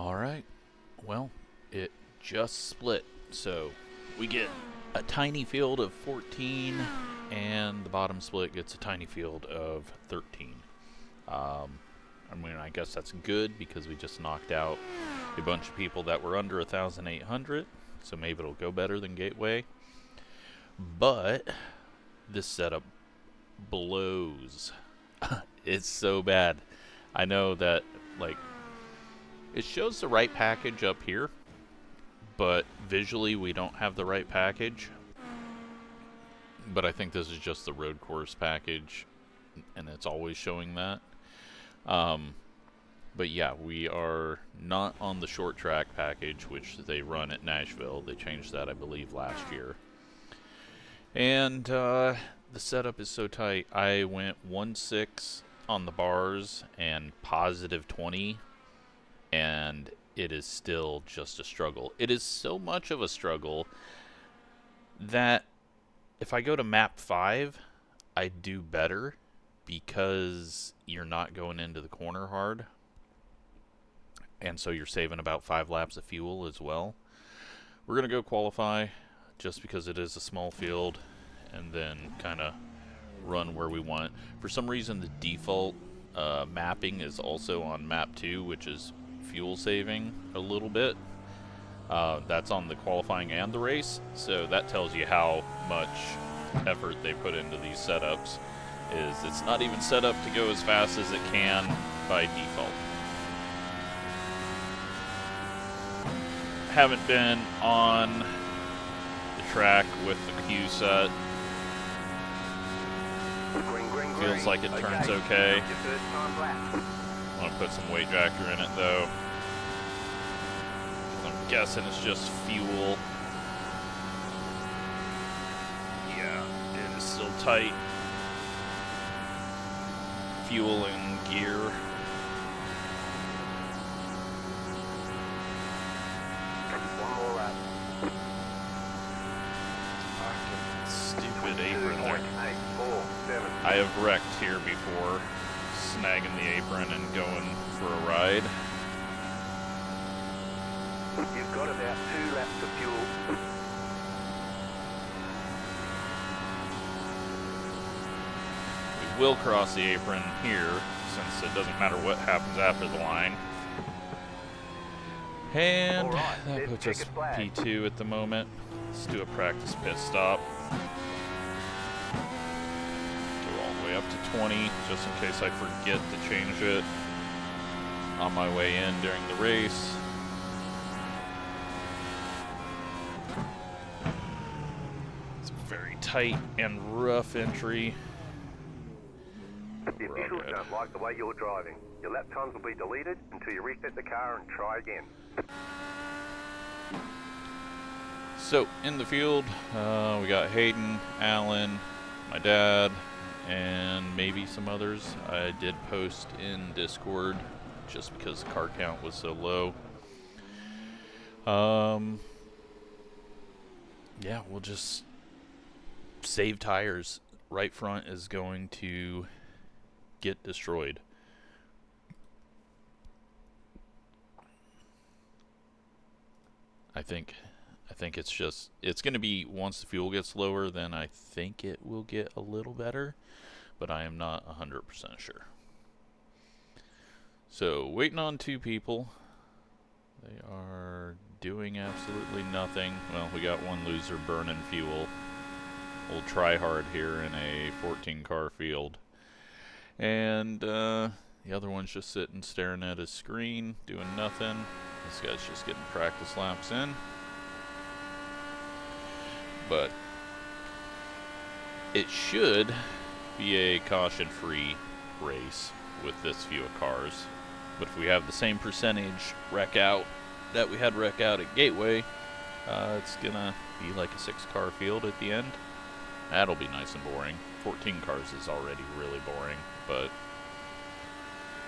Alright, well, it just split, so we get a tiny field of 14, and the bottom split gets a tiny field of 13. I mean, I guess that's good, because we just knocked out a bunch of people that were under 1,800, so maybe it'll go better than Gateway. But this setup blows. It's so bad. I know that, like, it shows the right package up here, but visually we don't have the right package. But I think this is just the road course package, and it's always showing that. But yeah, we are not on the short track package, which they run at Nashville. They changed that, I believe, last year. And the setup is so tight. I went 1.6 on the bars and positive 20, and it is still just a struggle. It is so much of a struggle that if I go to map 5, I do better, because you're not going into the corner hard, and so you're saving about 5 laps of fuel as well. We're going to go qualify, just because it is a small field, and then kind of run where we want. For some reason, the default mapping is also on map 2, which is fuel saving a little bit. That's on the qualifying and the race, so that tells you how much effort they put into these setups. It's not even set up to go as fast as it can by default. Haven't been on the track with the Q set. Feels like it turns okay. I'm gonna put some weight factor in it though. I'm guessing it's just fuel. Yeah, it is still tight. Fuel and gear. One more lap. Fucking stupid apron there. 8, 4, 7. I have wrecked here before, snagging the apron and going for a ride. You've got about 2 laps of fuel. We will cross the apron here, since it doesn't matter what happens after the line. And Alright, that puts us P2 at the moment. Let's do a practice pit stop. Go all the way up to 20, just in case I forget to change it on my way in during the race. It's a very tight and rough entry. The officials don't like the way you're driving. Your lap times will be deleted until you reset the car and try again. So, in the field, we got Hayden, Alan, my dad, and maybe some others. I did post in Discord just because the car count was so low. Yeah, we'll just save tires. Right front is going to get destroyed. I think it's going to be, once the fuel gets lower, then I think it will get a little better, but I am not 100% sure. So, waiting on 2 people. They are doing absolutely nothing. Well, we got one loser burning fuel. We'll try hard here in a 14-car field. And the other one's just sitting staring at his screen, doing nothing. This guy's just getting practice laps in. But it should be a caution-free race with this few of cars. But if we have the same percentage wreck out that we had wreck out at Gateway, it's gonna be like a 6-car field at the end. That'll be nice and boring. 14 cars is already really boring, but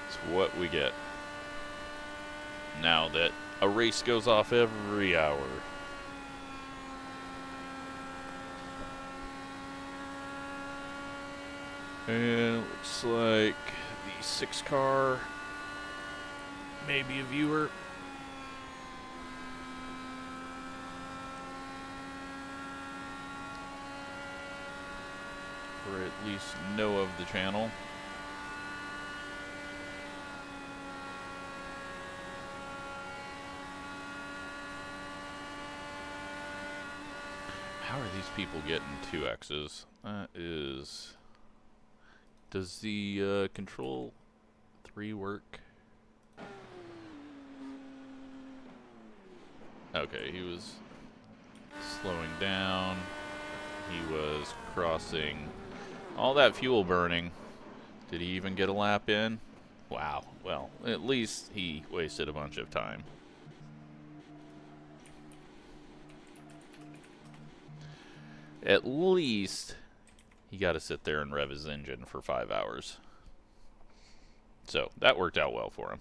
it's what we get now that a race goes off every hour. And it looks like the 6-car, maybe a viewer. or at least know of the channel. How are these people getting 2X's? That is... Does the Control 3 work? Okay, he was slowing down. He was crossing all that fuel burning. Did he even get a lap in? Wow. Well, at least he wasted a bunch of time. At least he got to sit there and rev his engine for 5 hours. So that worked out well for him.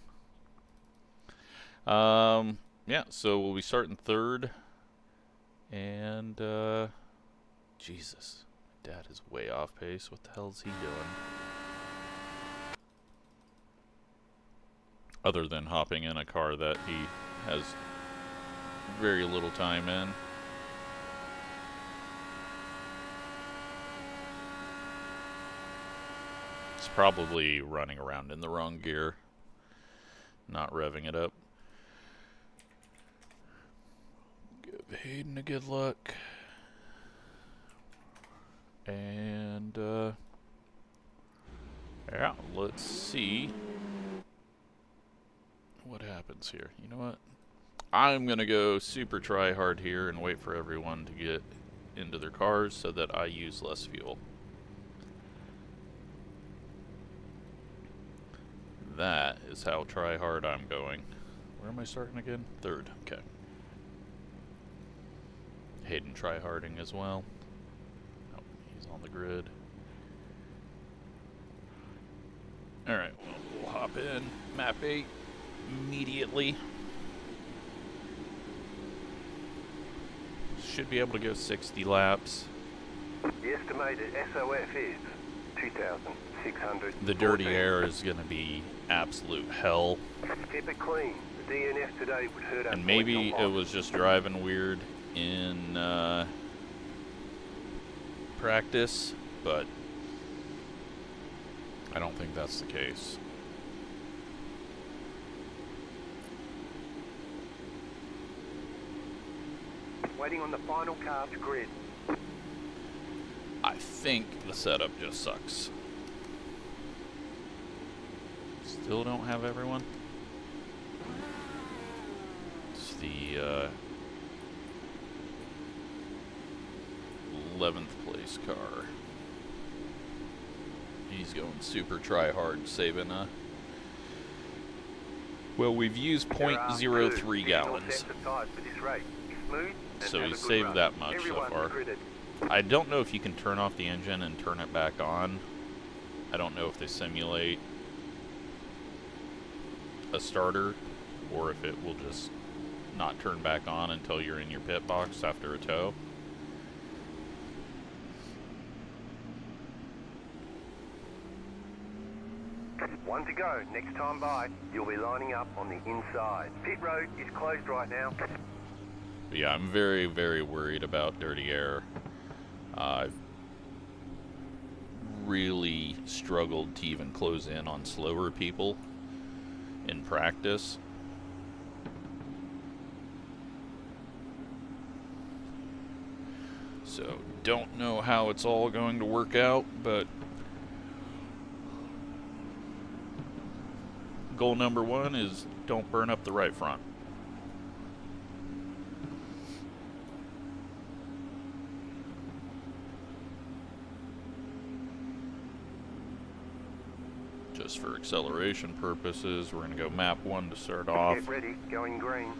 Yeah, so we'll be starting third. And, Jesus. Dad is way off pace. What the hell is he doing? Other than hopping in a car that he has very little time in. It's probably running around in the wrong gear. Not revving it up. Give Hayden a good luck. And, yeah, let's see what happens here. You know what? I'm going to go super try hard here and wait for everyone to get into their cars so that I use less fuel. That is how try hard I'm going. Where am I starting again? Third. Okay. Hayden try harding as well. Oh, he's on the grid. Alright, well, we'll hop in. Map 8 immediately. Should be able to go 60 laps. The estimated SOF is 2,600. The dirty air is going to be absolute hell. Keep it clean. The DNF today would hurt us. And maybe it was just driving weird in practice, but I don't think that's the case. Waiting on the final car to grid. I think the setup just sucks. Still don't have everyone. It's the 11th place car. He's going super try hard, saving well, we've used 0.03 gallons. So he saved that much so far. I don't know if you can turn off the engine and turn it back on. I don't know if they simulate a starter or if it will just not turn back on until you're in your pit box after a tow. One to go. Next time by, you'll be lining up on the inside. Pit road is closed right now. But yeah, I'm very, very worried about dirty air. I've really struggled to even close in on slower people in practice. So, don't know how it's all going to work out, but goal number 1 is don't burn up the right front. Just for acceleration purposes, we're going to go map 1 to start off. Get ready, going green.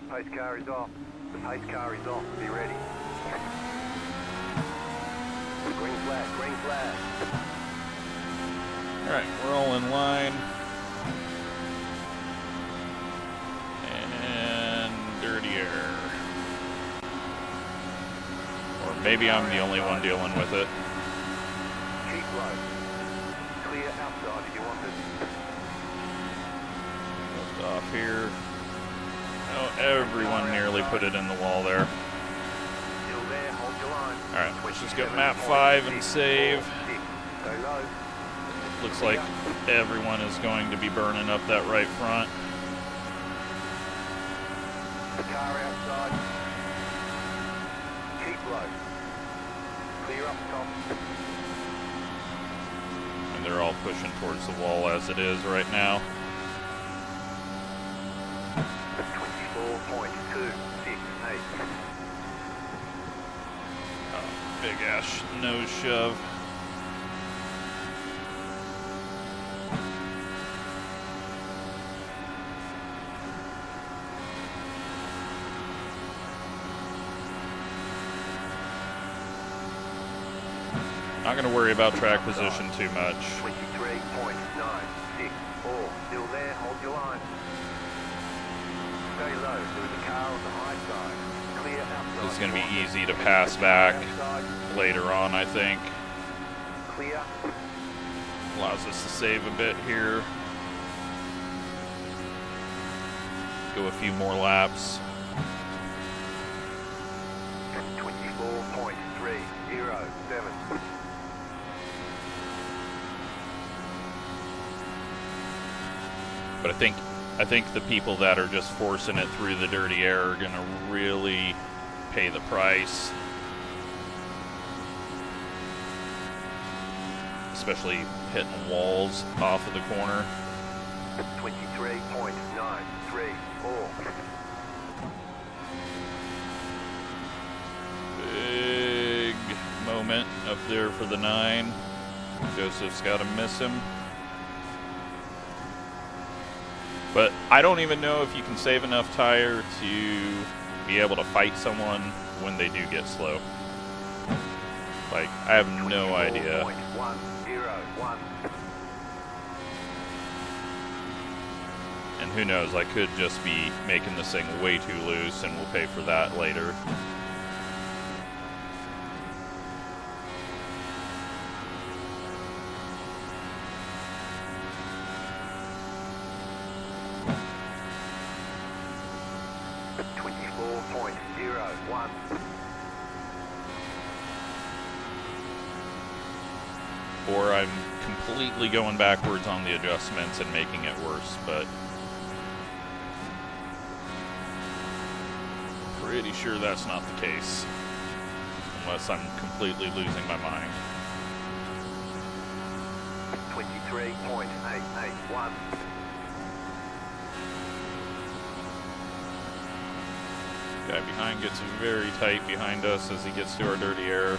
Pace car is off. The pace car is off. Be ready. Green flag, green flag. Alright, we're all in line. And dirty air. Or maybe I'm the only one dealing with it. Keep low. Clear outside if you want it. Lift off here. Oh, everyone nearly put it in the wall there. Alright, let's just go map 5 and save. Go low. Looks like everyone is going to be burning up that right front. The car outside. Keep low. Clear up top. And they're all pushing towards the wall as it is right now. 24.268. Big ass nose shove. Not going to worry about track position too much. 23.964. Still there, hold your line. Stay low, there's a car on the high side. Clear outside. This is going to be easy to pass back later on, I think. Clear. Allows us to save a bit here. Go a few more laps. 24.307. But I think the people that are just forcing it through the dirty air are going to really pay the price. Especially hitting walls off of the corner. 23.934. Big moment up there for the 9. Joseph's got to miss him. But I don't even know if you can save enough tire to be able to fight someone when they do get slow. Like, I have no idea. 24.101. And who knows, I could just be making this thing way too loose, and we'll pay for that later. Or I'm completely going backwards on the adjustments and making it worse, but pretty sure that's not the case. Unless I'm completely losing my mind. 23.881. Guy behind gets very tight behind us as he gets to our dirty air.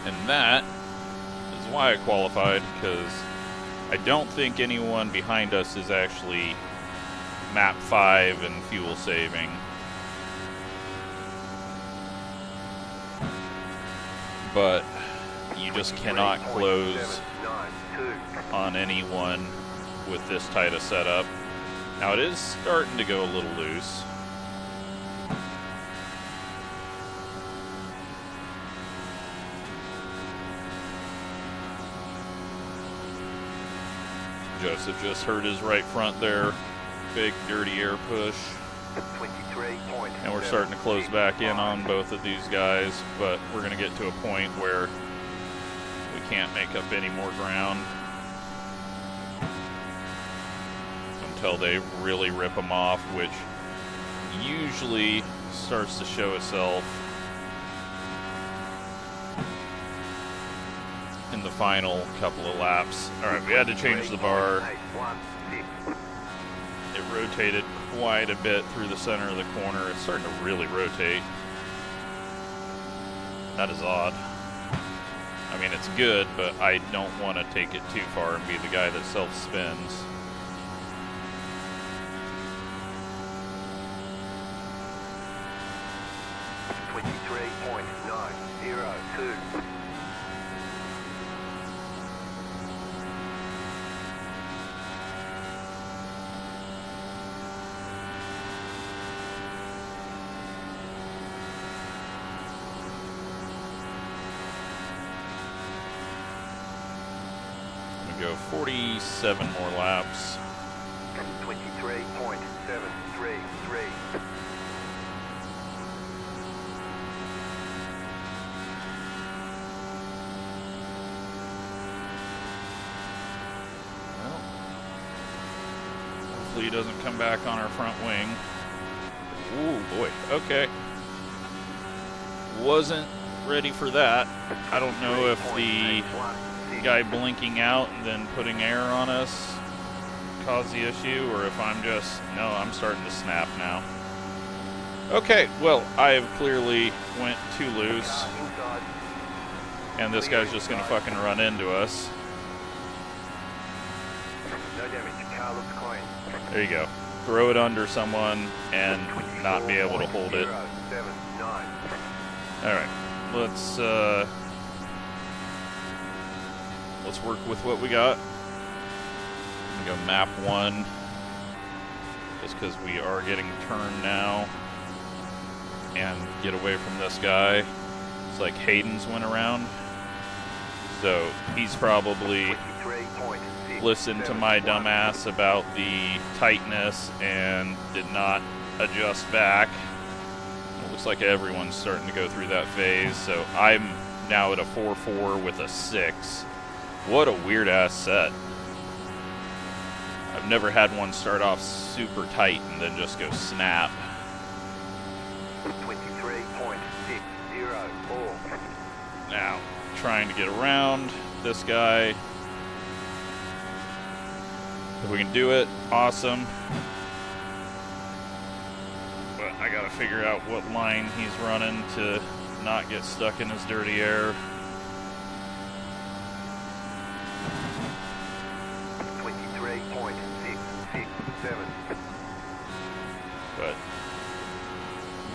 And that is why I qualified, because I don't think anyone behind us is actually map 5 and fuel saving. But you just cannot close on anyone with this tight a setup. Now it is starting to go a little loose. Joseph just hurt his right front there. Big dirty air push. And we're starting to close back in on both of these guys, but we're going to get to a point where we can't make up any more ground until they really rip them off, which usually starts to show itself in the final couple of laps. Alright, we had to change the bar. It rotated quite a bit through the center of the corner. It's starting to really rotate. That is odd. I mean, it's good, but I don't want to take it too far and be the guy that self-spins. go 47 more laps. 23.733. Well, hopefully he doesn't come back on our front wing. Ooh, boy. Okay. Wasn't ready for that. I don't know if the guy blinking out and then putting air on us caused the issue, or if I'm starting to snap now. Okay, well, I have clearly went too loose, and this guy's just gonna fucking run into us. No damage. Car looks clean. There you go. Throw it under someone and not be able to hold it. 079. Alright, let's work with what we got. I'm gonna go map 1, just because we are getting turned now, and get away from this guy. It's like Hayden's went around, so he's probably listened to my dumbass about the tightness and did not adjust back. It looks like everyone's starting to go through that phase, so I'm now at a 4.4 with a 6. What a weird ass set. I've never had one start off super tight and then just go snap. 23.604. Now, trying to get around this guy. If we can do it, awesome. But I gotta figure out what line he's running to not get stuck in his dirty air. 23.667. But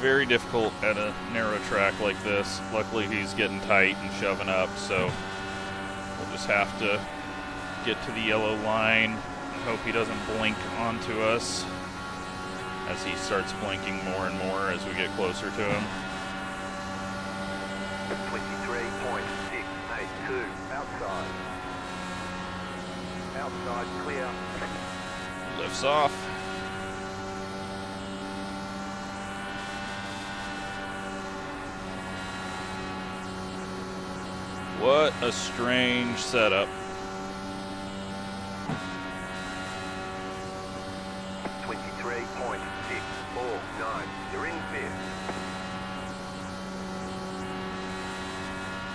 very difficult at a narrow track like this. Luckily he's getting tight and shoving up, so we'll just have to get to the yellow line and hope he doesn't blink onto us as he starts blinking more and more as we get closer to him. 23.682. Outside. Outside clear. Lifts off. What a strange setup. 23.649. You're in fifth.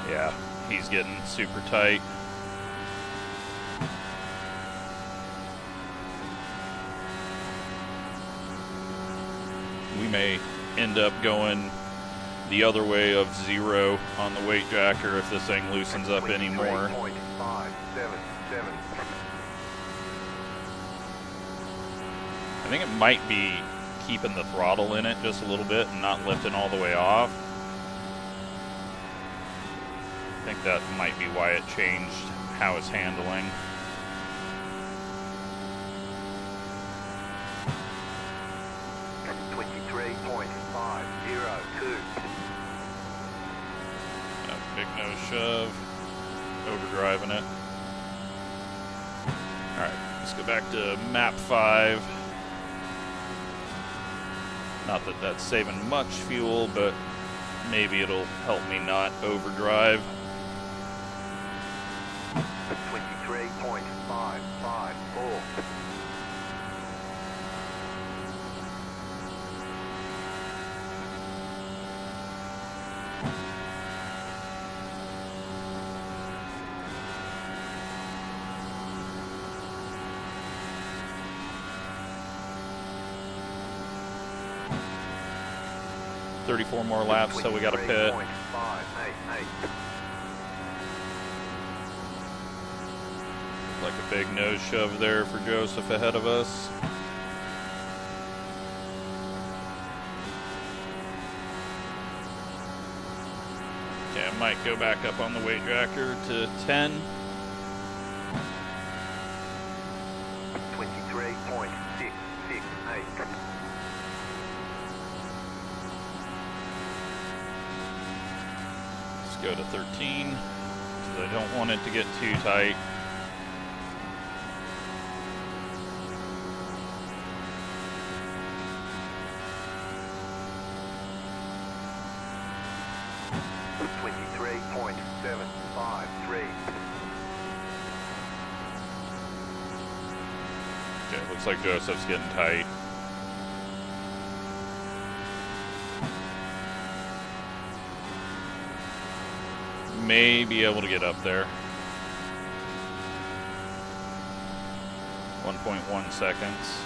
Yeah, he's getting super tight. We may end up going the other way of 0 on the weight jacker if this thing loosens up anymore. 23.577. I think it might be keeping the throttle in it just a little bit and not lifting all the way off. I think that might be why it changed how it's handling. Big nose shove, overdriving it. Alright, let's go back to map 5. Not that that's saving much fuel, but maybe it'll help me not overdrive. 23.554. .34 more laps, so we got a pit. 23.588. Like a big nose shove there for Joseph ahead of us. Okay, I might go back up on the weight jacker to 10. 23.668. Let's go to 13, because I don't want it to get too tight. 23.753. Okay, looks like Joseph's getting tight. May be able to get up there. 1.1 seconds.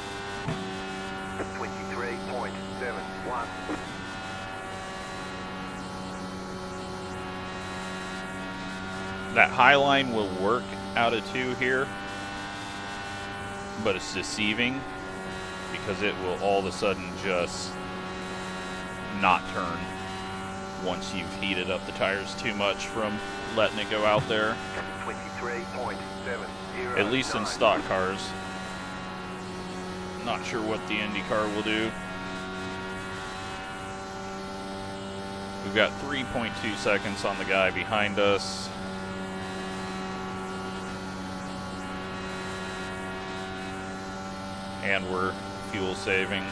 23.71. That high line will work out of 2 here, but it's deceiving because it will all of a sudden just not turn once you've heated up the tires too much from letting it go out there. 23.709. At least in stock cars. Not sure what the IndyCar will do. We've got 3.2 seconds on the guy behind us. And we're fuel saving.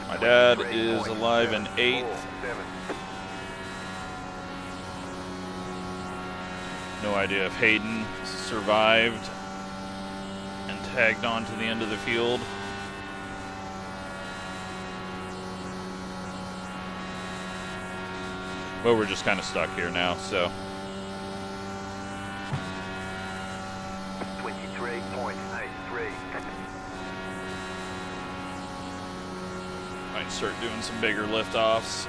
My dad is alive in 8th. No idea if Hayden survived and tagged on to the end of the field. Well, we're just kind of stuck here now, so. 23.83. Might start doing some bigger liftoffs.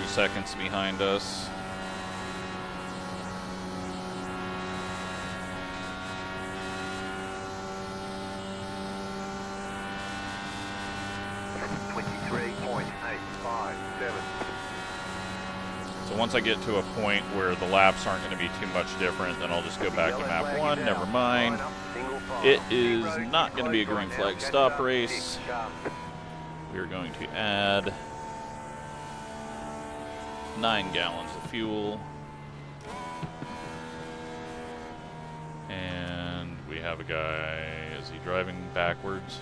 Seconds behind us. So once I get to a point where the laps aren't going to be too much different, then I'll just go back to map 1. Never mind. It is not going to be a green flag stop race. We're going to add 9 gallons of fuel. And we have a guy, is he driving backwards?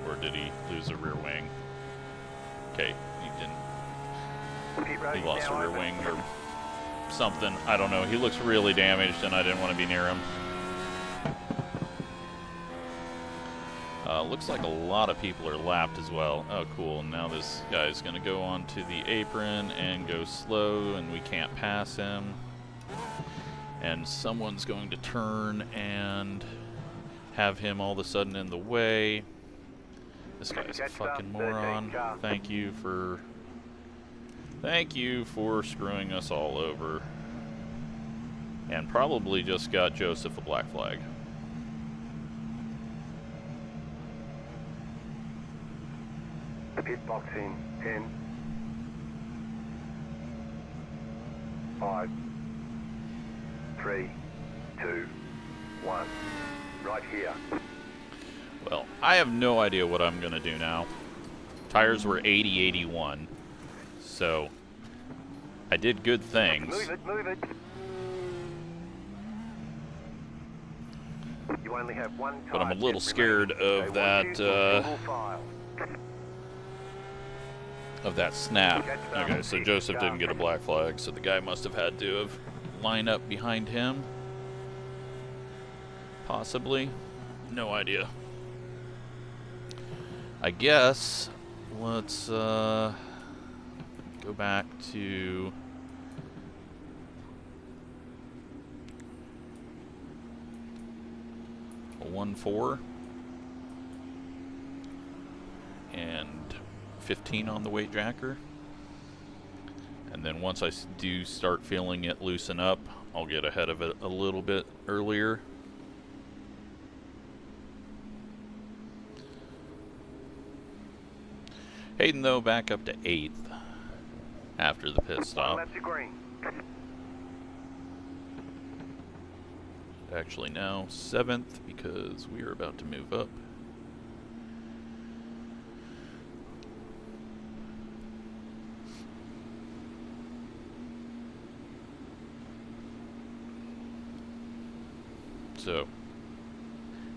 Or did he lose a rear wing? Okay, he didn't. He lost a rear wing or something. I don't know. He looks really damaged and I didn't want to be near him. Looks like a lot of people are lapped as well. Oh, cool. Now this guy's going to go onto the apron and go slow, and we can't pass him. And someone's going to turn and have him all of a sudden in the way. This guy's a fucking moron. Thank you for screwing us all over. And probably just got Joseph a black flag. Pit box in 10, 5, 3, 2, 1. Right here. Well, I have no idea what I'm going to do now. Tires were 80-81, so I did good things. Move it, move it. You only have one But I'm a little scared of that snap. Okay, so Joseph didn't get a black flag, so the guy must have had to have lined up behind him. Possibly. No idea. I guess let's go back to a 1-4 and 15 on the weight jacker, and then once I do start feeling it loosen up, I'll get ahead of it a little bit earlier. Hayden, though, back up to 8th after the pit stop. Actually now 7th because we are about to move up. So,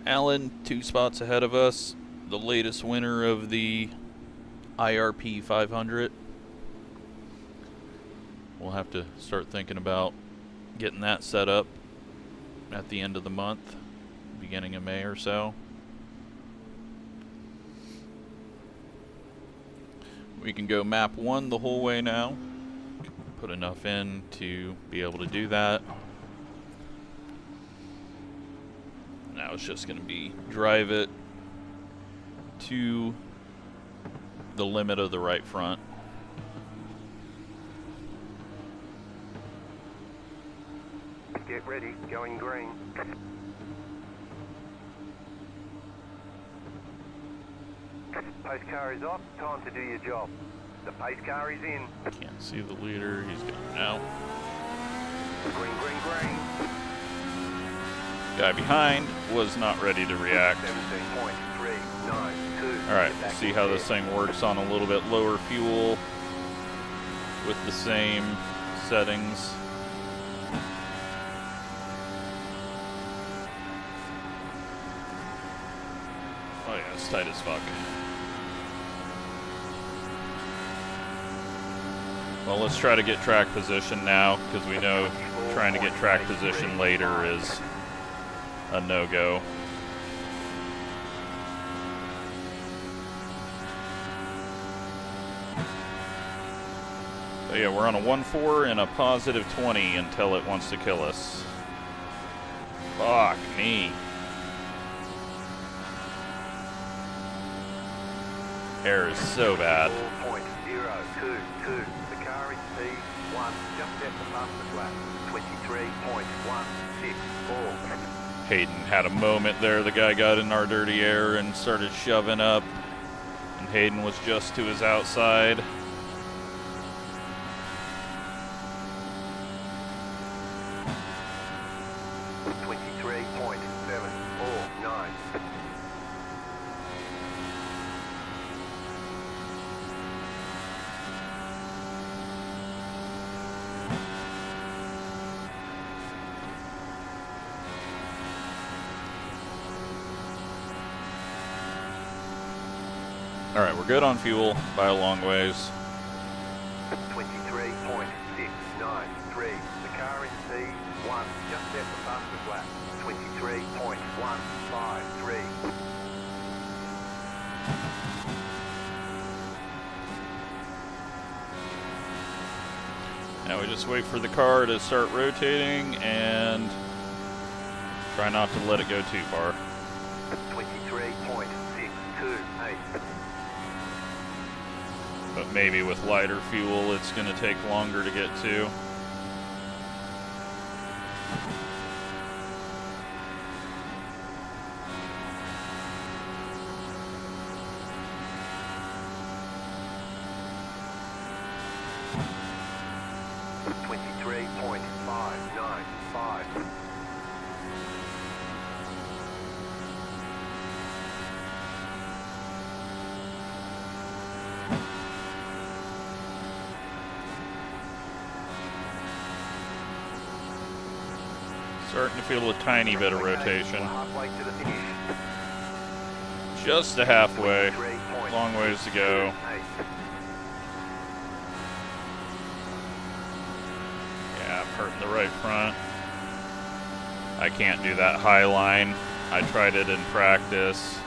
Alan, 2 spots ahead of us, the latest winner of the IRP 500. We'll have to start thinking about getting that set up at the end of the month, beginning of May or so. We can go map 1 the whole way now. Put enough in to be able to do that. Now it's just going to be drive it to the limit of the right front. Get ready, going green. Pace car is off, time to do your job. The pace car is in. Can't see the leader, he's going out. Green, green, green. Guy behind was not ready to react. 17.392. Alright, see how this thing works on a little bit lower fuel with the same settings. Oh yeah, it's tight as fuck. Well, let's try to get track position now, because we know trying to get track position later is a no-go. So yeah, we're on a 1.4 and a positive 20 until it wants to kill us. Fuck me. Air is so bad. 4.022. The car is P1, just at the fastest lap. 23.164. Hayden had a moment there. The guy got in our dirty air and started shoving up, and Hayden was just to his outside. Alright, we're good on fuel by a long ways. 23.693. The car is P1, just at the fastest lap. 23.153. Now we just wait for the car to start rotating and try not to let it go too far. 23.628. But maybe with lighter fuel, it's going to take longer to get to. Starting to feel a tiny bit of rotation. Just a halfway. Long ways to go. Yeah, I'm hurting the right front. I can't do that high line. I tried it in practice.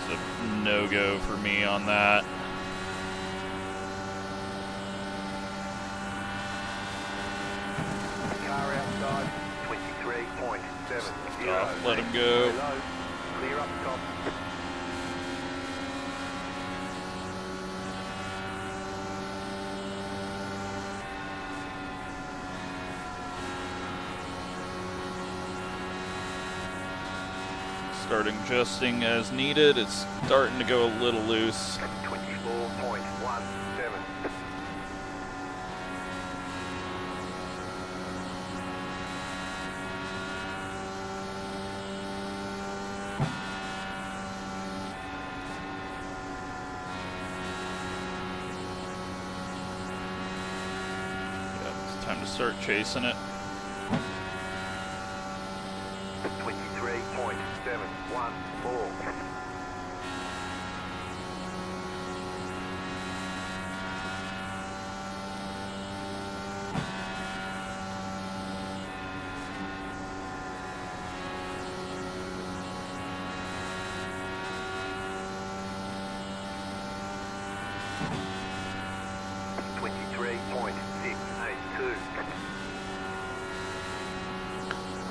It's a no-go for me on that. Outside, 23.7. Let him go. Clear up top. Starting adjusting as needed. It's starting to go a little loose. 24.17. just start chasing it. 23.714.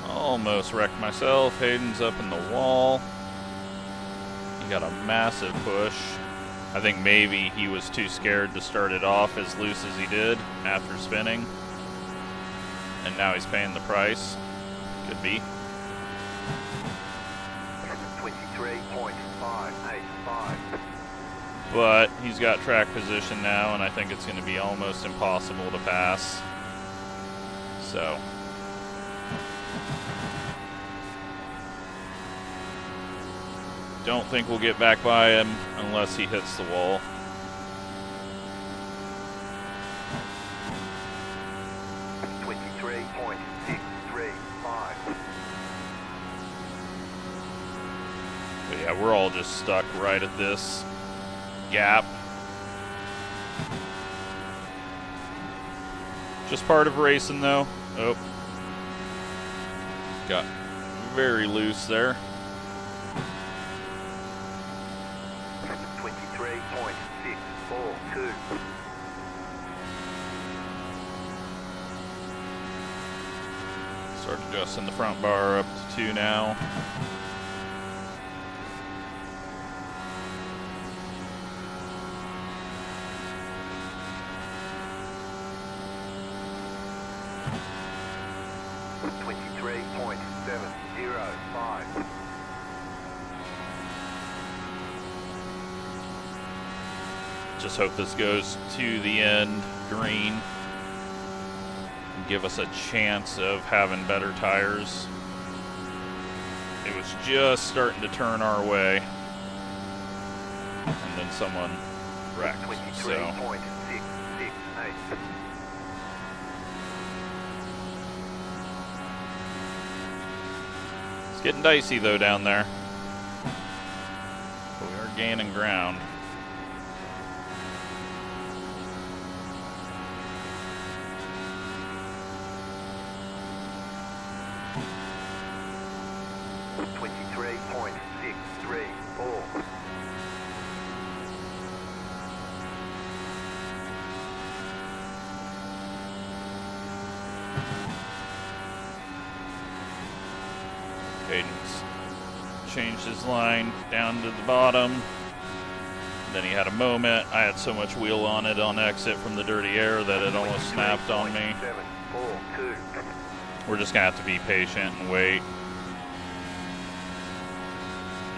Almost wrecked myself. Hayden's up in the wall. He got a massive push. I think maybe he was too scared to start it off as loose as he did after spinning. And now he's paying the price. Could be. 23.585. But he's got track position now, and I think it's going to be almost impossible to pass. So don't think we'll get back by him unless he hits the wall. But yeah, we're all just stuck right at this gap. Just part of racing though. Oh. Got very loose there. 23.642. Start adjusting the front bar up to 2 now. Just hope this goes to the end green and give us a chance of having better tires. It was just starting to turn our way, and then someone wrecked. So 23.668. it's getting dicey though down there. But we are gaining ground. Hayden's changed his line down to the bottom. Then he had a moment. I had so much wheel on it on exit from the dirty air that it almost snapped on me. We're just gonna have to be patient and wait.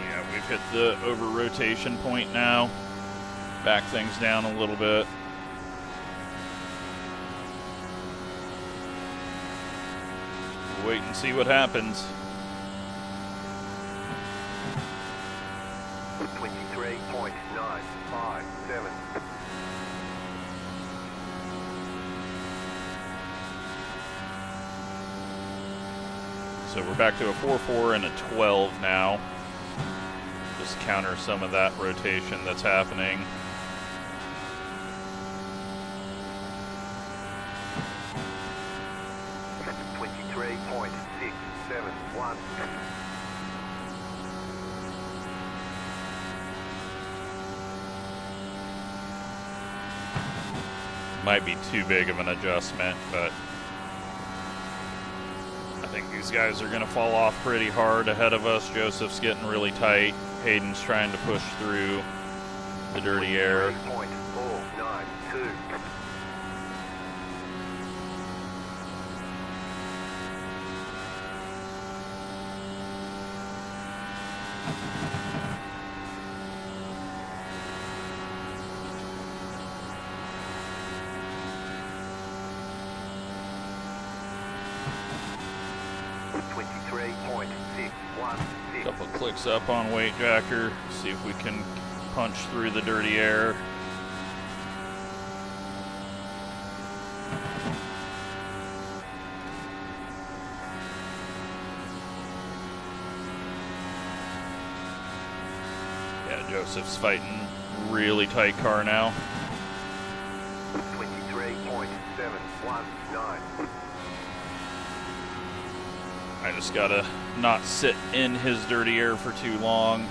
Yeah, we've hit the over rotation point now. Back things down a little bit. We'll wait and see what happens. 23.957. So we're back to a 4.4 and a 12 now. Just counter some of that rotation that's happening. .671. Might be too big of an adjustment, but I think these guys are going to fall off pretty hard ahead of us. Joseph's getting really tight. Hayden's trying to push through the dirty air. 3.492. Couple of clicks up on weight jacker. See if we can punch through the dirty air. Joseph's fighting really tight car now. 23.719. I just gotta not sit in his dirty air for too long.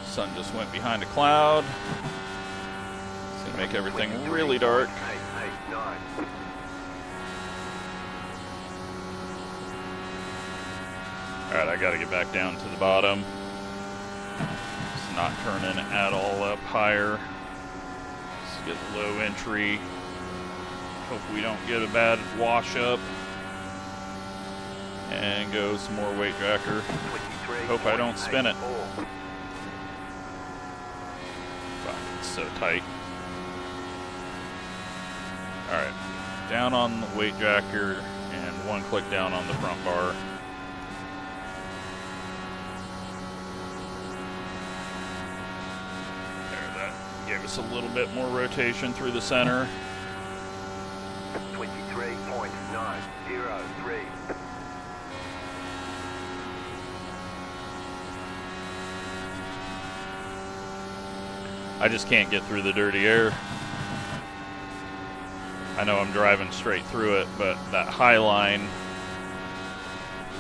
Sun just went behind a cloud. It's gonna make everything really dark. Alright, I gotta get back down to the bottom. It's not turning at all up higher. Let's get low entry. Hope we don't get a bad wash up. And go some more weight jacker. Hope I don't spin it. Fuck, it's so tight. Alright, down on the weight jacker and one click down on the front bar. Gave us a little bit more rotation through the center. 23.903. I just can't get through the dirty air. I know I'm driving straight through it, but that high line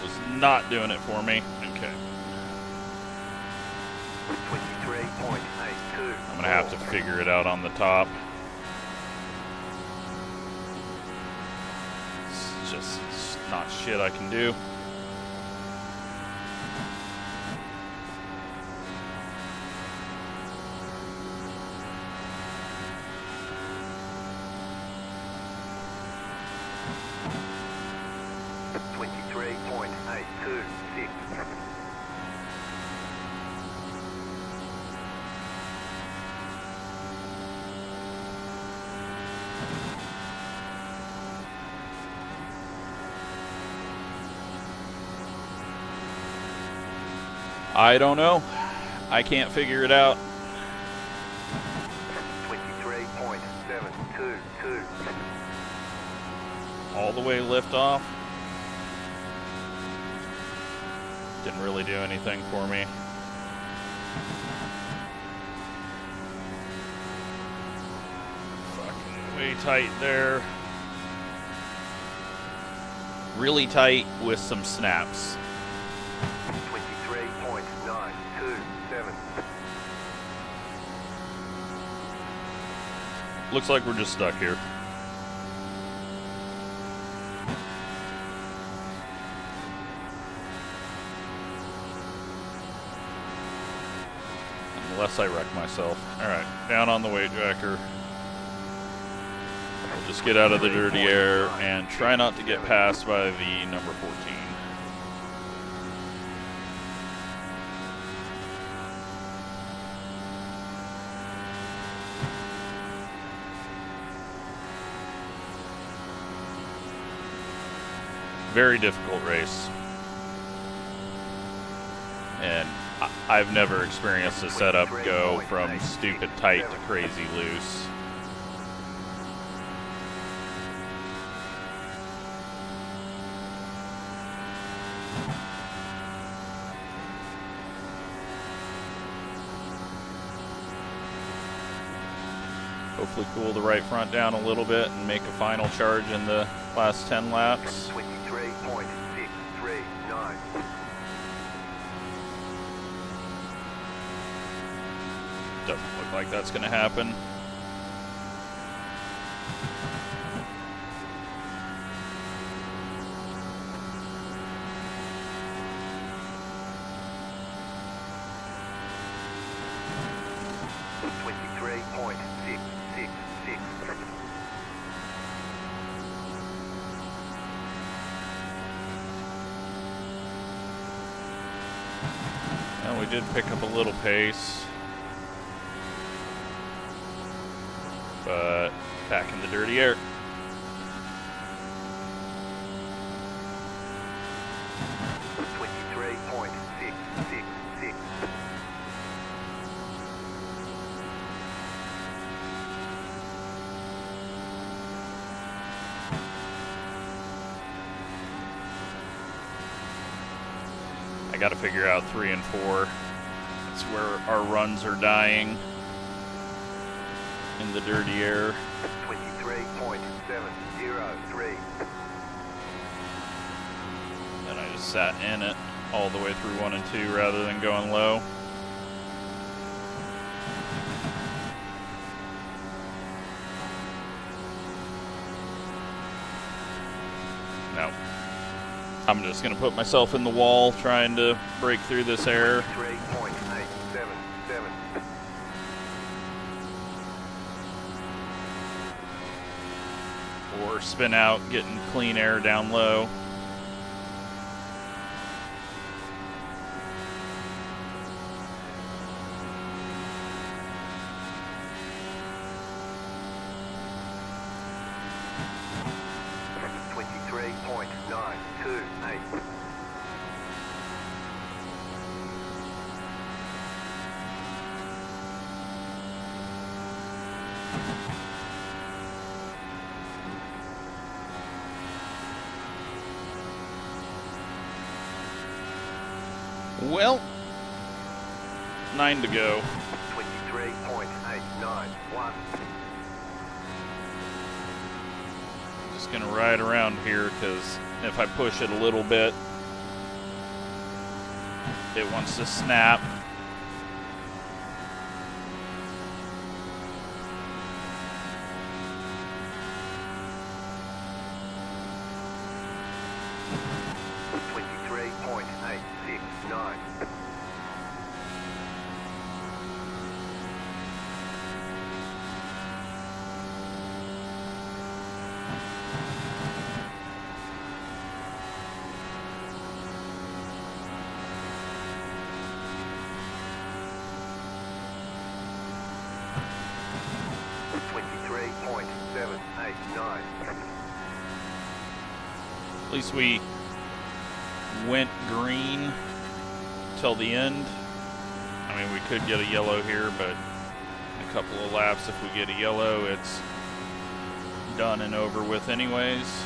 was not doing it for me. Okay. 23.82. I'm gonna have to figure it out on the top. It's just not shit I can do. I don't know. I can't figure it out. 23.722. All the way lift off. Didn't really do anything for me. Fucking way tight there. Really tight with some snaps. 23.927. Looks like we're just stuck here. Unless I wreck myself. Alright, down on the weight jacker. We'll just get out of the dirty air and try not to get passed by the number 14. Very difficult race. And I've never experienced a setup go from stupid tight to crazy loose. Hopefully cool the right front down a little bit and make a final charge in the last 10 laps. 23.639. Doesn't look like that's going to happen. And we did pick up a little pace. But back in the dirty air. I got to figure out 3 and 4. That's where our runs are dying in the dirty air. 23.703. And I just sat in it all the way through 1 and 2 rather than going low. No. I'm just going to put myself in the wall trying to break through this air. 3.877. Or spin out, getting clean air down low. Well, 9 to go. 23.891. Just gonna ride around here because if I push it a little bit, it wants to snap. At least we went green till the end. I mean, we could get a yellow here, but in a couple of laps, if we get a yellow, it's done and over with anyways.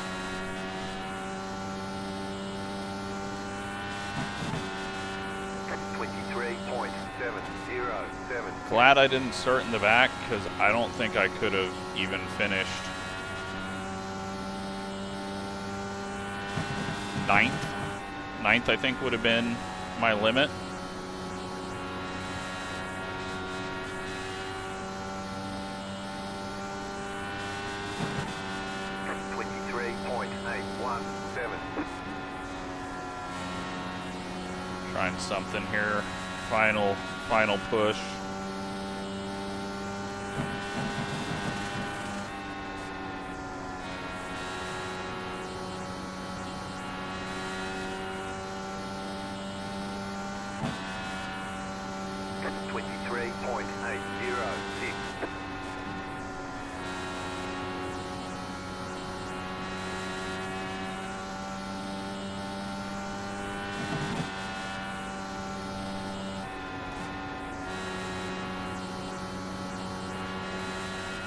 Glad I didn't start in the back, because I don't think I could have even finished ninth, I think, would have been my limit. Trying something here. Final push.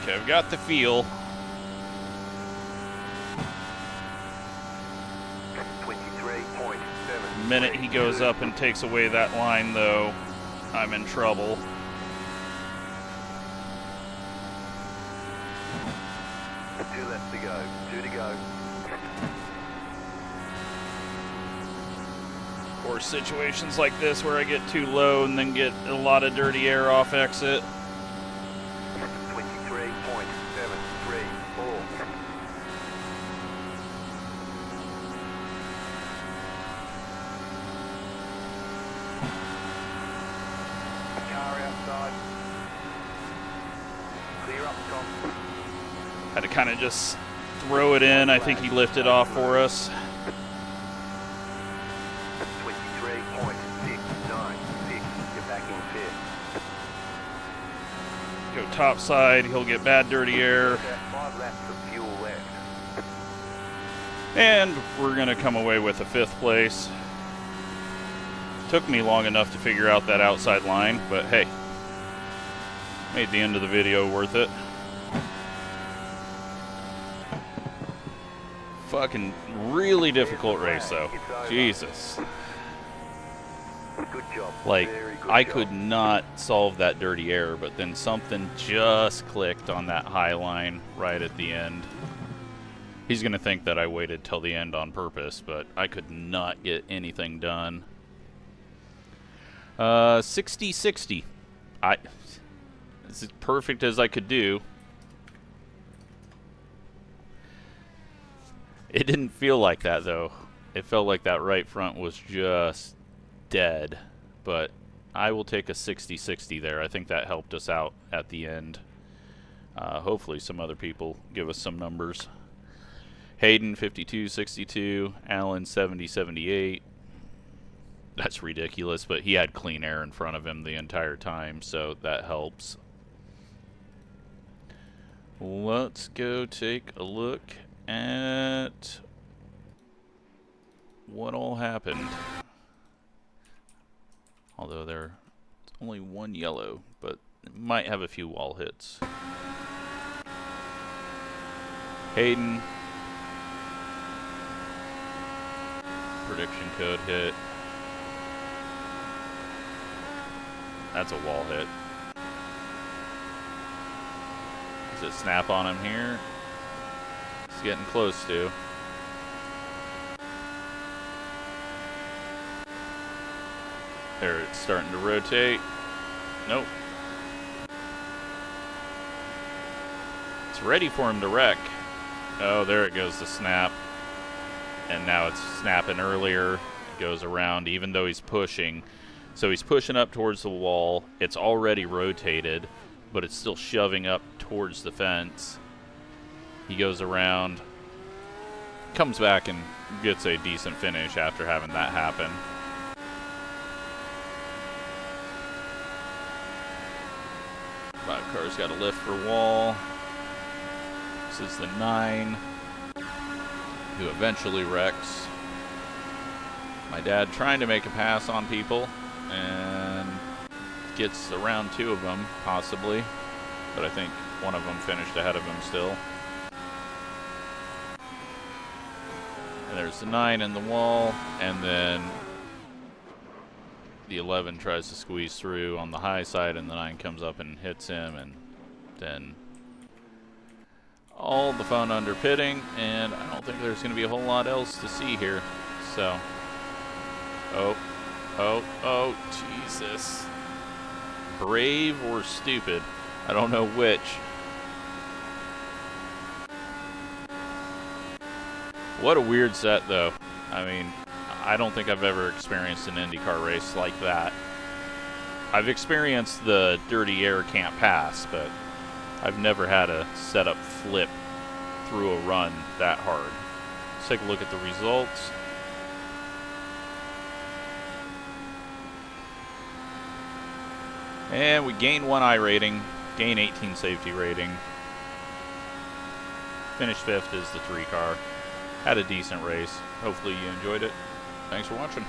Okay, I've got the feel. 23.7. The minute he goes up and takes away that line, though, I'm in trouble. Two left to go. 2 to go. Or situations like this where I get too low and then get a lot of dirty air off exit. 23.734. Car outside. Clear up top. Had to kind of just throw it in. I think he lifted off for us. 23.696. You're back in fifth. Go top side, he'll get bad dirty air. About 5 laps of fuel left. And we're going to come away with a 5th place. Took me long enough to figure out that outside line, but hey, made the end of the video worth it. Fucking really difficult race though. Jesus. Good job. Like, Very good I job. could not solve that dirty air, but then something just clicked on that high line right at the end. He's going to think that I waited till the end on purpose, but I could not get anything done. 60-60. It's as perfect as I could do. It didn't feel like that, though. It felt like that right front was just dead. But I will take a 60-60 there. I think that helped us out at the end. Hopefully some other people give us some numbers. Hayden 52-62, Allen 70-78. That's ridiculous, but he had clean air in front of him the entire time, so that helps. Let's go take a look at what all happened. Although there's only one yellow, but it might have a few wall hits. Hayden. Prediction code hit. That's a wall hit. Does it snap on him here? It's getting close to. There, it's starting to rotate. Nope. It's ready for him to wreck. Oh, there it goes, the snap. And now it's snapping earlier. It goes around, even though he's pushing. So he's pushing up towards the wall. It's already rotated, but it's still shoving up towards the fence. He goes around, comes back and gets a decent finish after having that happen. Five car's got a lift for wall. This is the 9, who eventually wrecks. My dad trying to make a pass on people and gets around 2 of them, possibly. But I think one of them finished ahead of him still. And there's the 9 in the wall, and then the 11 tries to squeeze through on the high side, and the 9 comes up and hits him, and then all the fun under pitting, and I don't think there's going to be a whole lot else to see here. So, oh, Jesus. Brave or stupid? I don't know which. What a weird set, though. I mean, I don't think I've ever experienced an IndyCar race like that. I've experienced the dirty air can't pass, but I've never had a setup flip through a run that hard. Let's take a look at the results. And we gain 1 iRating, gain 18 safety rating. Finished 5th is the 3 car. Had a decent race. Hopefully you enjoyed it. Thanks for watching.